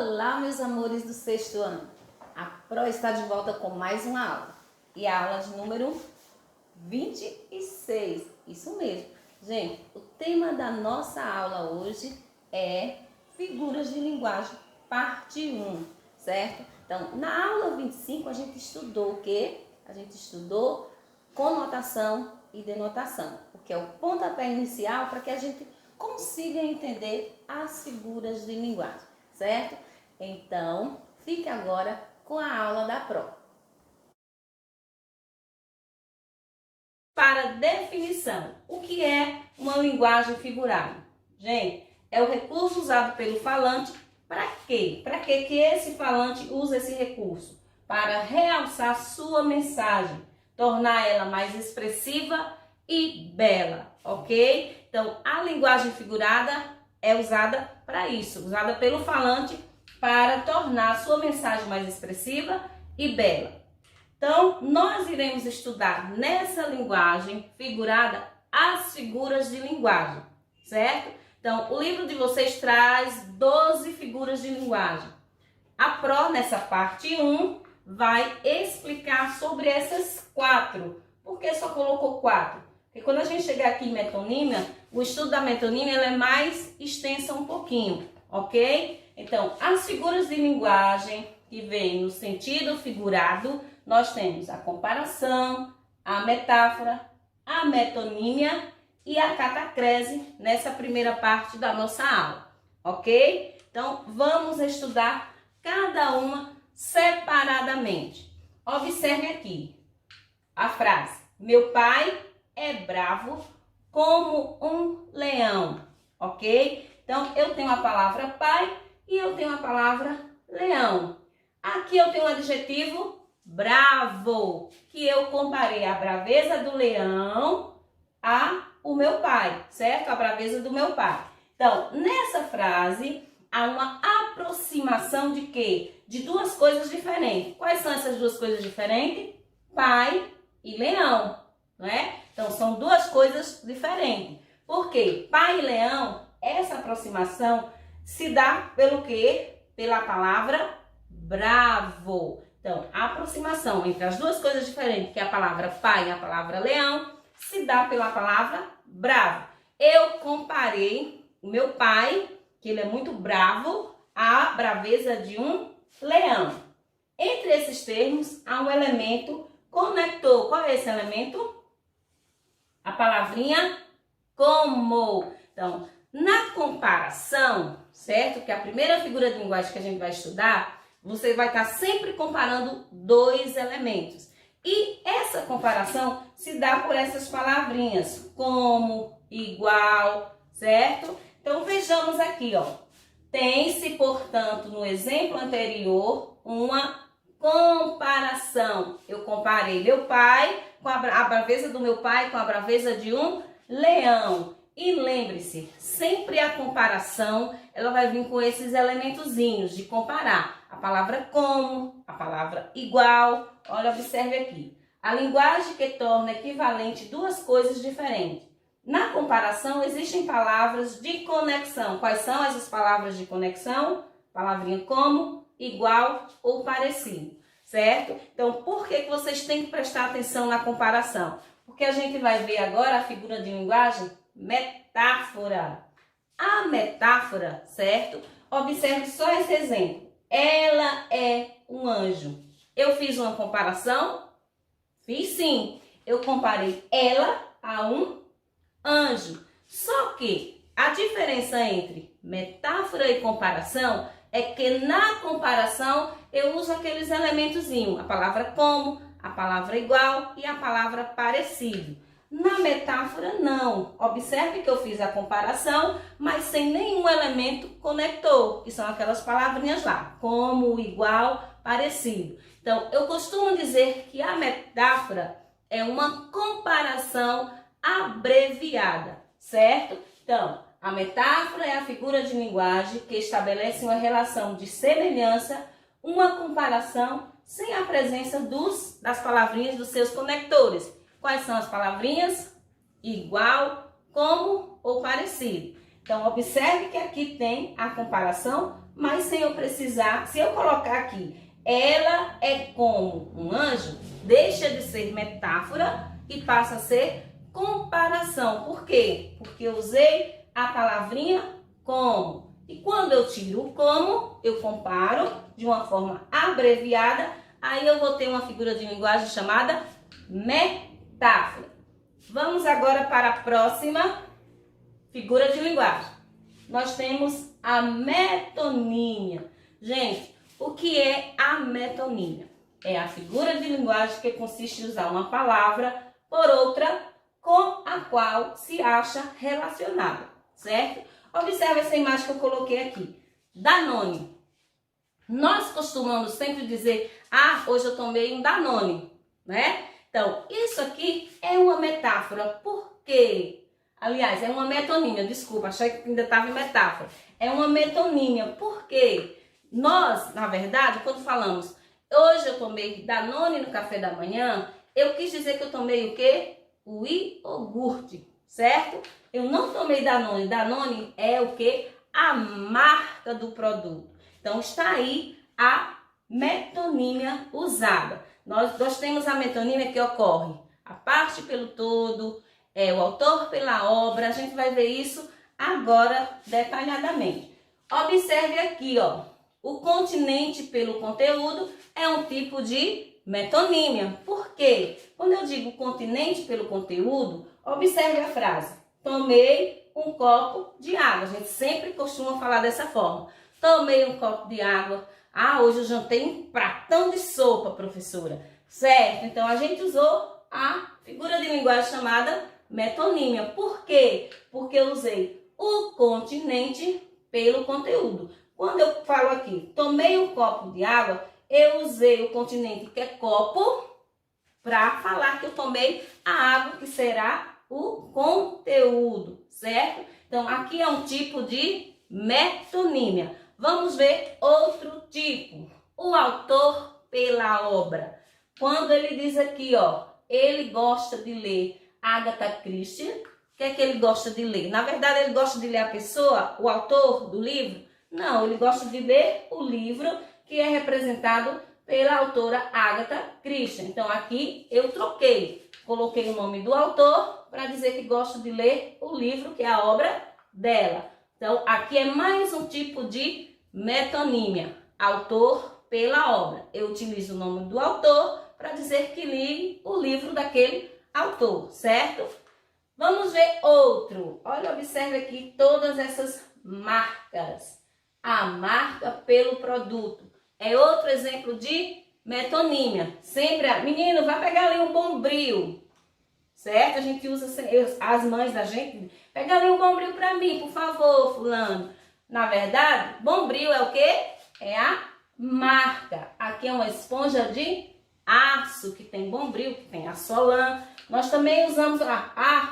Olá, meus amores do sexto ano. A Pro está de volta com mais uma aula. E a aula de número 26. Isso mesmo. Gente, o tema da nossa aula hoje é figuras de linguagem, parte 1, certo? Então, na aula 25 a gente estudou o quê? A gente estudou conotação e denotação, porque é o pontapé inicial para que a gente consiga entender as figuras de linguagem, certo? Então, fique agora com a aula da Pro. Para definição, o que é uma linguagem figurada? Gente, é o recurso usado pelo falante para quê? Para que esse falante usa esse recurso? Para realçar sua mensagem, tornar ela mais expressiva e bela, ok? Então, a linguagem figurada é usada para isso, usada pelo falante para tornar a sua mensagem mais expressiva e bela. Então, nós iremos estudar nessa linguagem figurada as figuras de linguagem, certo? Então, o livro de vocês traz 12 figuras de linguagem. A Pro, nessa parte 1, vai explicar sobre essas 4. Por que só colocou 4? Porque quando a gente chegar aqui em metonímia, o estudo da metonímia ela é mais extensa um pouquinho, ok? Então, as figuras de linguagem que vêm no sentido figurado, nós temos a comparação, a metáfora, a metonímia e a catacrese nessa primeira parte da nossa aula, ok? Então, vamos estudar cada uma separadamente. Observe aqui a frase: meu pai é bravo como um leão, ok? Então, eu tenho a palavra pai e eu tenho a palavra leão. Aqui eu tenho o adjetivo bravo, que eu comparei a braveza do leão a o meu pai, certo? A braveza do meu pai. Então, nessa frase, há uma aproximação de quê? De duas coisas diferentes. Quais são essas duas coisas diferentes? Pai e leão, não é? Então, são duas coisas diferentes. Por quê? Pai e leão, essa aproximação se dá pelo quê? Pela palavra bravo. Então, a aproximação entre as duas coisas diferentes, que é a palavra pai e a palavra leão, se dá pela palavra bravo. Eu comparei o meu pai, que ele é muito bravo, à braveza de um leão. Entre esses termos, há um elemento conector. Qual é esse elemento? A palavrinha como. Então, na comparação, certo? Que é a primeira figura de linguagem que a gente vai estudar, você vai estar sempre comparando dois elementos. E essa comparação se dá por essas palavrinhas, como, igual, certo? Então, vejamos aqui, ó. Tem-se, portanto, no exemplo anterior, uma comparação. Eu comparei meu pai com a braveza do meu pai com a braveza de um leão. E lembre-se, sempre a comparação, ela vai vir com esses elementozinhos de comparar. A palavra como, a palavra igual. Olha, observe aqui. A linguagem que torna equivalente duas coisas diferentes. Na comparação, existem palavras de conexão. Quais são essas palavras de conexão? Palavrinha como, igual ou parecido, certo? Então, por que vocês têm que prestar atenção na comparação? Porque a gente vai ver agora a figura de linguagem metáfora. A metáfora, certo? Observe só esse exemplo. Ela é um anjo. Eu fiz uma comparação? Fiz sim. Eu comparei ela a um anjo. Só que a diferença entre metáfora e comparação é que na comparação eu uso aqueles elementozinhos, a palavra como, a palavra igual e a palavra parecido. Na metáfora não. Observe que eu fiz a comparação, mas sem nenhum elemento conector, que são aquelas palavrinhas lá, como, igual, parecido. Então, eu costumo dizer que a metáfora é uma comparação abreviada, certo? Então, a metáfora é a figura de linguagem que estabelece uma relação de semelhança, uma comparação sem a presença das palavrinhas dos seus conectores. Quais são as palavrinhas? Igual, como ou parecido. Então, observe que aqui tem a comparação, mas sem eu precisar, se eu colocar aqui, ela é como um anjo, deixa de ser metáfora e passa a ser comparação. Por quê? Porque eu usei a palavrinha como. E quando eu tiro o como, eu comparo de uma forma abreviada, aí eu vou ter uma figura de linguagem chamada metáfora. Vamos agora para a próxima figura de linguagem. Nós temos a metonímia. Gente, o que é a metonímia? É a figura de linguagem que consiste em usar uma palavra por outra com a qual se acha relacionada, certo? Observe essa imagem que eu coloquei aqui. Danone. Nós costumamos sempre dizer, hoje eu tomei um Danone, né? Então, isso aqui é uma metáfora. Por quê? Aliás, é uma metonímia, desculpa, achei que ainda estava em metáfora. É uma metonímia, por quê? Nós, na verdade, quando falamos, hoje eu tomei Danone no café da manhã, eu quis dizer que eu tomei o quê? O iogurte, certo? Eu não tomei Danone. Danone é o quê? A marca do produto. Então, está aí a metonímia usada. Nós temos a metonímia que ocorre a parte pelo todo, o autor pela obra. A gente vai ver isso agora detalhadamente. Observe aqui, ó, o continente pelo conteúdo é um tipo de metonímia. Por quê? Quando eu digo continente pelo conteúdo, observe a frase. Tomei um copo de água. A gente sempre costuma falar dessa forma. Tomei um copo de água. Hoje eu jantei um pratão de sopa, professora. Certo? Então, a gente usou a figura de linguagem chamada metonímia. Por quê? Porque eu usei o continente pelo conteúdo. Quando eu falo aqui, tomei um copo de água, eu usei o continente que é copo para falar que eu tomei a água, que será o conteúdo, certo? Então, aqui é um tipo de metonímia. Vamos ver outro tipo. O autor pela obra. Quando ele diz aqui, ó, ele gosta de ler Agatha Christie, o que é que ele gosta de ler? Na verdade, ele gosta de ler a pessoa, o autor do livro? Não, ele gosta de ler o livro que é representado pela autora Agatha Christie. Então, aqui eu troquei. Coloquei o nome do autor para dizer que gosto de ler o livro, que é a obra dela. Então, aqui é mais um tipo de metonímia. Autor pela obra. Eu utilizo o nome do autor para dizer que li o livro daquele autor, certo? Vamos ver outro. Olha, observe aqui todas essas marcas. A marca pelo produto. É outro exemplo de metonímia. Sempre, menino, vai pegar ali um Bombril. Certo? A gente usa, as mães da gente, pega ali um Bombril para mim, por favor, fulano. Na verdade, Bombril é o quê? É a marca. Aqui é uma esponja de aço, que tem Bombril, que tem Assolan. Nós também usamos,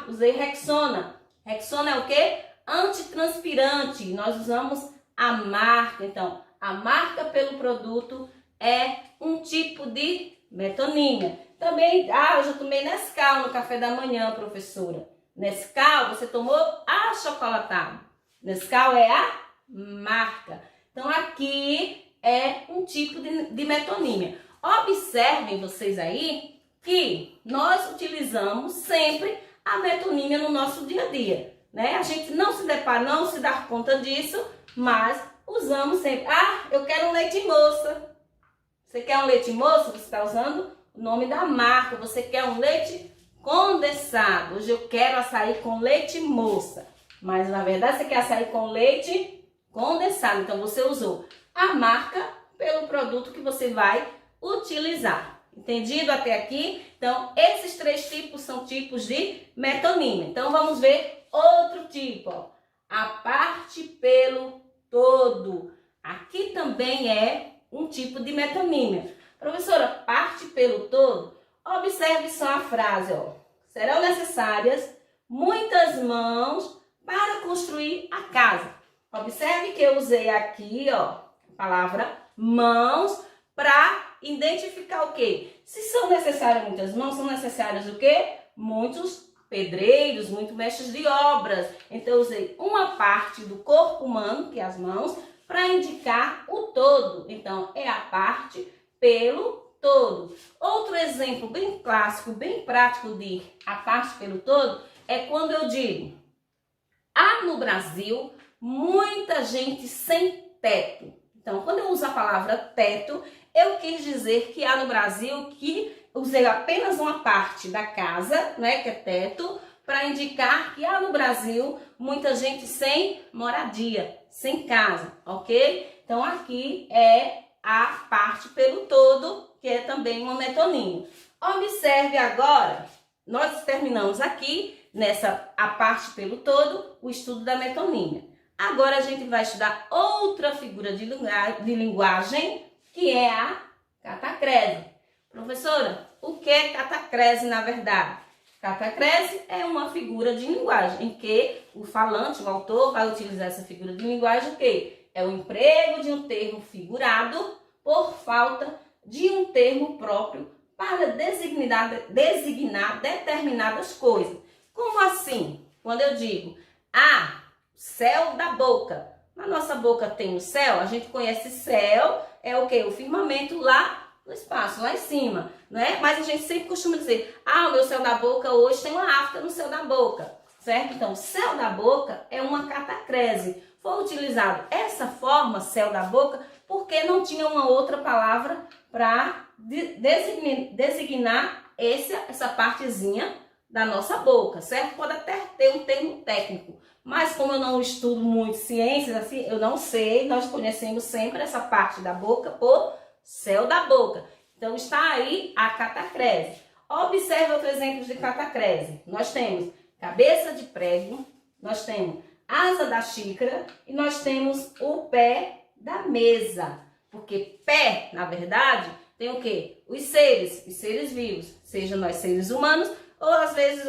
usei Rexona. Rexona é o quê? Antitranspirante. Nós usamos a marca. Então, a marca pelo produto é um tipo de metonímia. Também, eu já tomei Nescau no café da manhã, professora. Nescau, você tomou achocolatado. Nescau é a marca. Então, aqui é um tipo de metonímia. Observem vocês aí que nós utilizamos sempre a metonímia no nosso dia a dia, né? A gente não se depara, não se dá conta disso, mas usamos sempre. Eu quero um leite moça. Você quer um leite moça? Você está usando o nome da marca. Você quer um leite condensado. Hoje eu quero açaí com leite moça. Mas na verdade você quer açaí com leite condensado. Então você usou a marca pelo produto que você vai utilizar. Entendido até aqui? Então esses três tipos são tipos de metonímia. Então vamos ver outro tipo. Ó. A parte pelo todo. Aqui também é um tipo de metonímia. Professora, parte pelo todo? Observe só a frase, ó. Serão necessárias muitas mãos para construir a casa. Observe que eu usei aqui, ó, a palavra mãos para identificar o quê? Se são necessárias muitas mãos, são necessárias o quê? Muitos pedreiros, muitos mestres de obras. Então, eu usei uma parte do corpo humano, que é as mãos, para indicar o todo. Então, é a parte pelo todo. Outro exemplo bem clássico, bem prático de a parte pelo todo é quando eu digo: há no Brasil muita gente sem teto. Então, quando eu uso a palavra teto, eu quis dizer que há no Brasil, que usei apenas uma parte da casa, né, que é teto, para indicar que há no Brasil muita gente sem moradia, sem casa, ok? Então, aqui é a parte pelo todo, que é também uma metonímia. Observe agora, nós terminamos aqui, a parte pelo todo, o estudo da metonímia. Agora a gente vai estudar outra figura de linguagem, que é a catacrese. Professora, o que é catacrese na verdade? Catacrese é uma figura de linguagem em que o falante, o autor, vai utilizar essa figura de linguagem, o quê? É o emprego de um termo figurado por falta de um termo próprio para designar determinadas coisas. Como assim? Quando eu digo, céu da boca. Na nossa boca tem o céu, a gente conhece céu, é o quê? O firmamento lá no espaço, lá em cima, né? Mas a gente sempre costuma dizer, o meu céu da boca hoje tem uma afta no céu da boca, certo? Então, céu da boca é uma catacrese. Foi utilizado essa forma, céu da boca, porque não tinha uma outra palavra para designar essa partezinha da nossa boca, certo? Pode até ter um termo técnico, mas como eu não estudo muito ciências, assim, eu não sei, nós conhecemos sempre essa parte da boca por céu da boca. Então, está aí a catacrese. Observe outros exemplos de catacrese. Nós temos cabeça de prego, nós temos asa da xícara e nós temos o pé da mesa. Porque pé, na verdade, tem o quê? Os seres vivos, seja nós seres humanos, ou às vezes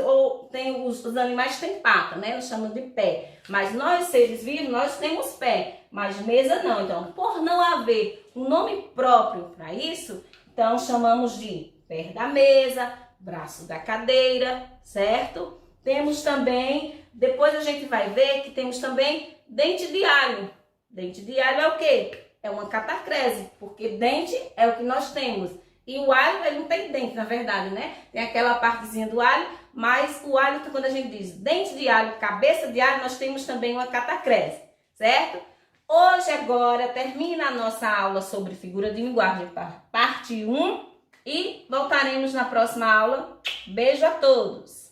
tem os animais têm pata, né? Nós chamamos de pé. Mas nós, seres vivos, nós temos pé, mas mesa não. Então, por não haver um nome próprio para isso, então chamamos de pé da mesa, braço da cadeira, certo? Temos também, depois a gente vai ver que temos também dente de alho. Dente de alho é o quê? É uma catacrese, porque dente é o que nós temos. E o alho, ele não tem dente, na verdade, né? Tem aquela partezinha do alho, mas o alho, quando a gente diz dente de alho, cabeça de alho, nós temos também uma catacrese, certo? Hoje, agora, termina a nossa aula sobre figura de linguagem, parte 1, e voltaremos na próxima aula. Beijo a todos!